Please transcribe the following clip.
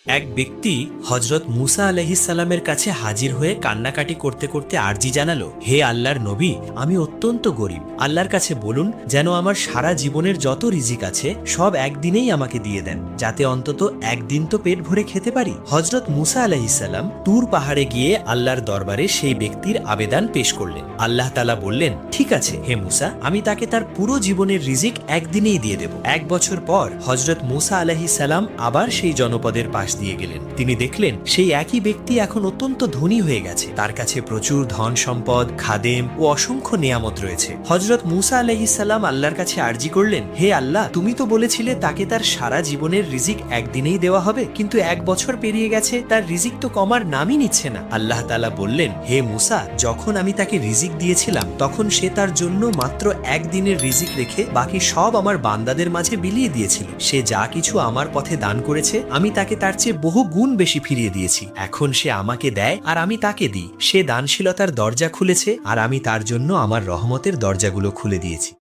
এক ব্যক্তি হজরত মুসা আলাইহিস সালামের কাছে হাজির হয়ে কান্নাকাটি করতে করতে আরজি জানালো, হে আল্লাহর নবী, আমি অত্যন্ত গরিব। আল্লাহর কাছে বলুন যেন আমার সারা জীবনের যত রিজিক আছে সব একদিনেই আমাকে দিয়ে দেন, যাতে অন্তত একদিন তো পেট ভরে খেতে পারি। হজরত মুসা আলাইহিস সালাম তুর পাহাড়ে গিয়ে আল্লাহর দরবারে সেই ব্যক্তির আবেদন পেশ করলেন। আল্লাহ তাআলা বললেন, ঠিক আছে হে মুসা, আমি তাকে তার পুরো জীবনের রিজিক একদিনেই দিয়ে দেব। 1 বছর পর হজরত মুসা আলাইহিস সালাম আবার সেই জনপদের পাশ দিয়ে গেলেন। তিনি দেখলেন সেই একই ব্যক্তি এখন অত্যন্ত ধনী হয়ে গেছে, তার কাছে প্রচুর ধন সম্পদ, খাদেম ও অসংখ্য নিয়ামত রয়েছে। হজরত মুসা আলাইহিস সালাম আল্লাহর কাছে আরজি করলেন, হে আল্লাহ, তুমি তো বলেছিলে তাকে তার সারা জীবনের রিজিক একদিনেই দেওয়া হবে, কিন্তু 1 বছর পেরিয়ে গেছে, তার রিজিক তো কমার নামই নিচ্ছে না। আল্লাহ তাআলা বললেন, হে মুসা, যখন আমি তাকে রিজিক দিয়েছিলাম তখন সে তার জন্য মাত্র একদিনের রিজিক রেখে বাকি সব আমার বান্দাদের মাঝে বিলিয়ে দিয়েছিল। সে যা কিছু আমার পথে দান করেছে আমি তাকে তার চেয়ে বহু গুণ বেশি ফিরিয়ে দিয়েছি। এখন সে আমাকে দেয় আর আমি তাকে দিই। সে দানশীলতার দরজা খুলেছে আর আমি তার জন্য আমার রহমতের দরজাগুলো খুলে দিয়েছি।